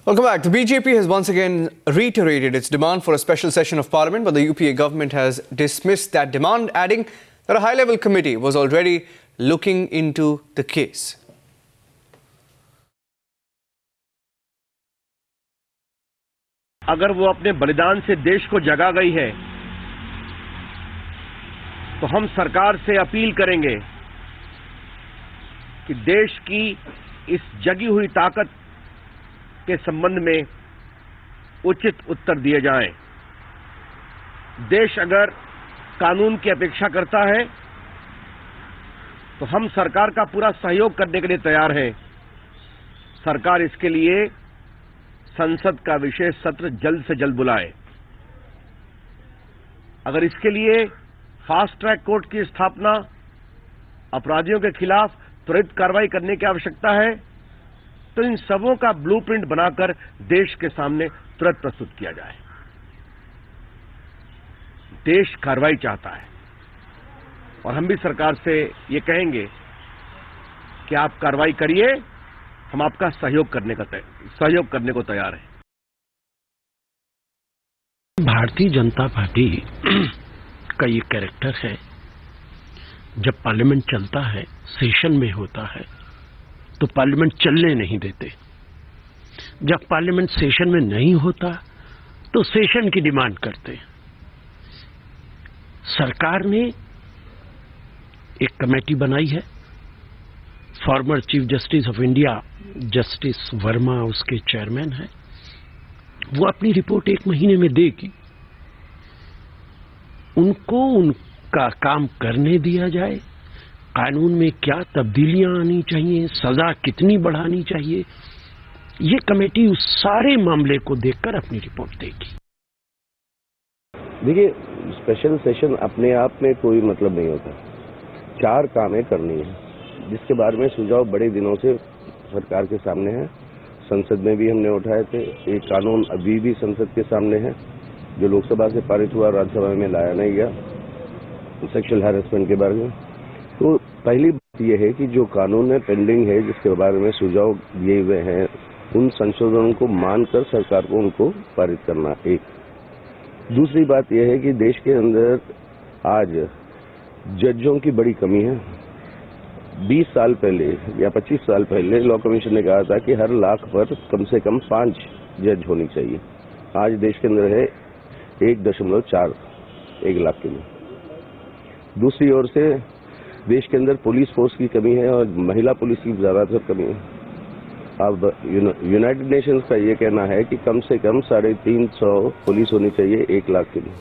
Welcome back. The BJP has once again reiterated its demand for a special session of Parliament, but the UPA government has dismissed that demand, adding that a high-level committee was already looking into the case. अगर वो अपने बलिदान से देश को जगा गई है, तो हम सरकार से अपील करेंगे कि देश की इस जगी हुई ताकत के संबंध में उचित उत्तर दिए जाएं। देश अगर कानून की अपेक्षा करता है, तो हम सरकार का पूरा सहयोग करने के लिए तैयार हैं। सरकार इसके लिए संसद का विशेष सत्र जल्द से जल्द बुलाए। अगर इसके लिए फास्ट ट्रैक कोर्ट की स्थापना, अपराधियों के खिलाफ त्वरित कार्रवाई करने की आवश्यकता है, तो इन सबों का ब्लूप्रिंट बनाकर देश के सामने तुरंत प्रस्तुत किया जाए। देश कार्रवाई चाहता है और हम भी सरकार से ये कहेंगे कि आप कार्रवाई करिए, हम आपका सहयोग करने को तैयार हैं। भारतीय जनता पार्टी का ये कैरेक्टर है, जब पार्लियामेंट चलता है, सेशन में होता है, तो पार्लियामेंट चलने नहीं देते। जब पार्लियामेंट सेशन में नहीं होता, तो सेशन की डिमांड करते। सरकार ने एक कमेटी बनाई है, former chief justice of India justice Verma उसके चेयरमैन हैं। वो अपनी रिपोर्ट 1 महीने में देगी। उनको उनका काम करने दिया जाए। कानून में क्या तब्दीलियां आनी चाहिए, सजा कितनी बढ़ानी चाहिए, ये कमेटी उस सारे मामले को देखकर अपनी रिपोर्ट देगी। देखिए, स्पेशल सेशन अपने आप में कोई मतलब नहीं होता। 4 कामें करनी है, जिसके बारे में सुझाव बड़े दिनों से सरकार के सामने है। संसद में भी हमने उठाए थे। एक कानून अभी भी संसद के सामने है, जो लोकसभा से पारित हुआ, राज्यसभा में लाया नहीं गया, सेक्सुअल हैरेसमेंट के बारे में। तो पहली बात यह है कि जो कानून है पेंडिंग है, जिसके बारे में सुझाव दिए हुए हैं, उन संशोधनों को मानकर सरकार को उनको पारित करना। एक दूसरी बात यह है कि देश के अंदर आज जजों की बड़ी कमी है। 20 साल पहले या 25 साल पहले लॉ कमीशन ने कहा था कि हर लाख पर कम से कम 5 जज होनी चाहिए। आज देश के अंदर है 1.4 1 लाख के लिए। दूसरी ओर से देश के अंदर पुलिस फोर्स की कमी है और महिला पुलिस की ज्यादातर कमी है। अब यूनाइटेड नेशंस का ये कहना है कि कम से कम 350 पुलिस होनी चाहिए 1 लाख के लिए।